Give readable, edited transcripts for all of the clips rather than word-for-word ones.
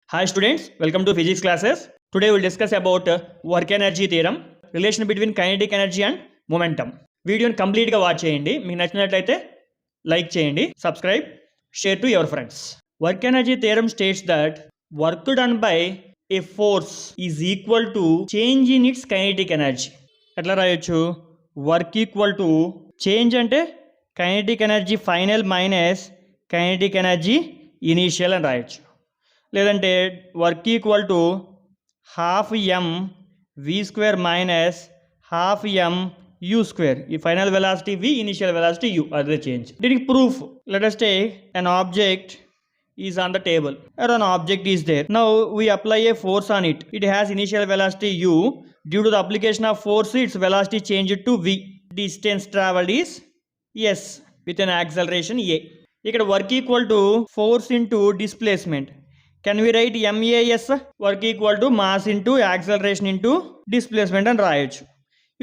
Hi students, welcome to physics classes. Today we'll discuss about work energy theorem, relation between kinetic energy and momentum. వీడియోని కంప్లీట్గా watch చేయండి. మీకు నచ్చినట్లయితే like చేయండి, subscribe, share to your friends. Work energy theorem states that work done by a force is equal to change in its kinetic energy. ఎట్లా రాయొచ్చు? Work equal to change అంటే kinetic energy final minus kinetic energy initial అని రాయొచ్చు. లేదంటే work equal to half m v square minus half m u square. ఈ final velocity v, initial velocity u, అదే change. దీనికి proof, let us take an object is on the table or an object is there. Now we apply a force on it. It has initial velocity u. Due to the application of force, its velocity changed to v. Distance traveled is s with an acceleration a. ఇక్కడ work equal to force into displacement. Can we write m a s? Work equal to mass into acceleration into displacement అని రాయొచ్చు.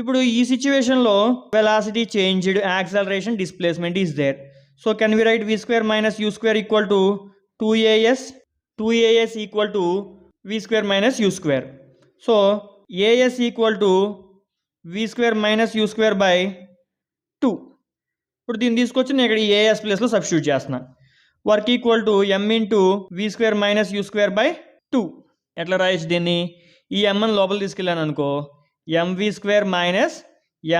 ఇప్పుడు ఈ సిచ్యువేషన్లో velocity changed, acceleration, displacement is there. So can we write v square minus u square equal to 2as equal to v square minus u square. So a s equal to v square minus u square by 2. ఇప్పుడు దీన్ని తీసుకొచ్చి నేను ఇక్కడ as ప్లేస్లో substitute చేస్తున్నా. Work equal to m into v square minus u square by 2. ఎట్లా రాయొచ్చు దీన్ని? ఈ ఎంని లోపల తీసుకెళ్ళాను అనుకో, m v square minus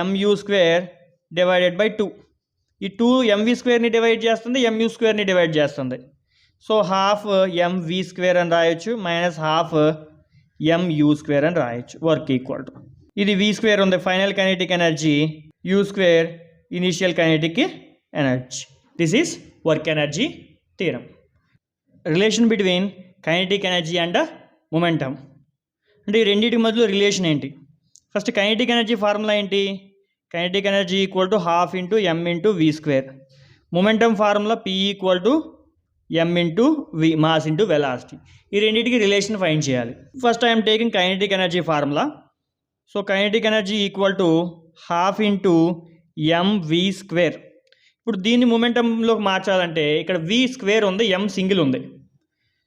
m u square divided by 2. ఈ 2 ఎంవి స్క్వేర్ని డివైడ్ చేస్తుంది, ఎంయూ స్క్వేర్ని డివైడ్ చేస్తుంది. సో హాఫ్ ఎంవి స్క్వేర్ అని రాయొచ్చు మైనస్ హాఫ్ ఎంయూ స్క్వేర్ అని రాయొచ్చు. వర్క్ ఈక్వల్ టు ఇది వి స్క్వేర్ ఉంది final kinetic energy, u square initial kinetic energy. This is work energy theorem. Relation between kinetic energy and momentum. అంటే ఈ రెండింటి మధ్యలో రిలేషన్ ఏంటి? ఫస్ట్ కైనెటిక్ ఎనర్జీ ఫార్ములా ఏంటి? Kinetic energy equal to half into m into v square. Momentum formula p equal to m into v, mass into velocity. ఈ రెండింటికి relation find చేయాలి. First I'm taking kinetic energy formula. So kinetic energy equal to half into m v square. ఇప్పుడు దీన్ని మొమెంటంలోకి మార్చాలంటే ఇక్కడ v square ఉంది, m single ఉంది.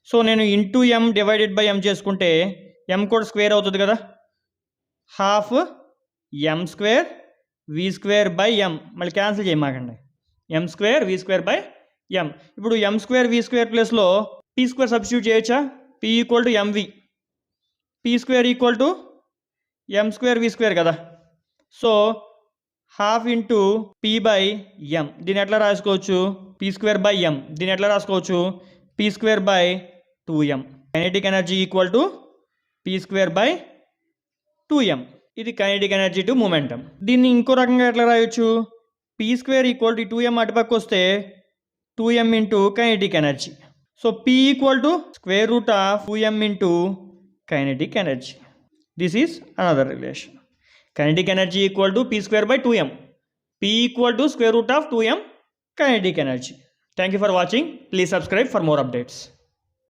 సో నేను into m divided by m చేసుకుంటే ఎం కూడా స్క్వేర్ అవుతుంది కదా. Half m square v square by m, మళ్ళీ క్యాన్సిల్ చేయమాకండి, m square v square by m. ఇప్పుడు ఎం స్క్వేర్ వి స్క్వేర్ ప్లేస్లో పీ స్క్వేర్ సబ్స్టిట్యూట్ చేయొచ్చా? P equal to m v, p square equal to m square v square కదా. So half into p by m, దీన్ని ఎట్లా రాసుకోవచ్చు? P square by m. దీన్ని ఎట్లా రాసుకోవచ్చు? P square by 2m. Kinetic energy equal to p square by 2m. ఇది kinetic energy to momentum. దీన్ని ఇంకో రకంగా ఎట్లా రాయొచ్చు? P square equal to 2m అటుపక్క వస్తే 2m into kinetic energy. So P equal to square root of 2m into kinetic energy. This is another relation. Kinetic energy equal to p square by 2m. P equal to square root of 2m kinetic energy. Thank you for watching. Please subscribe for more updates.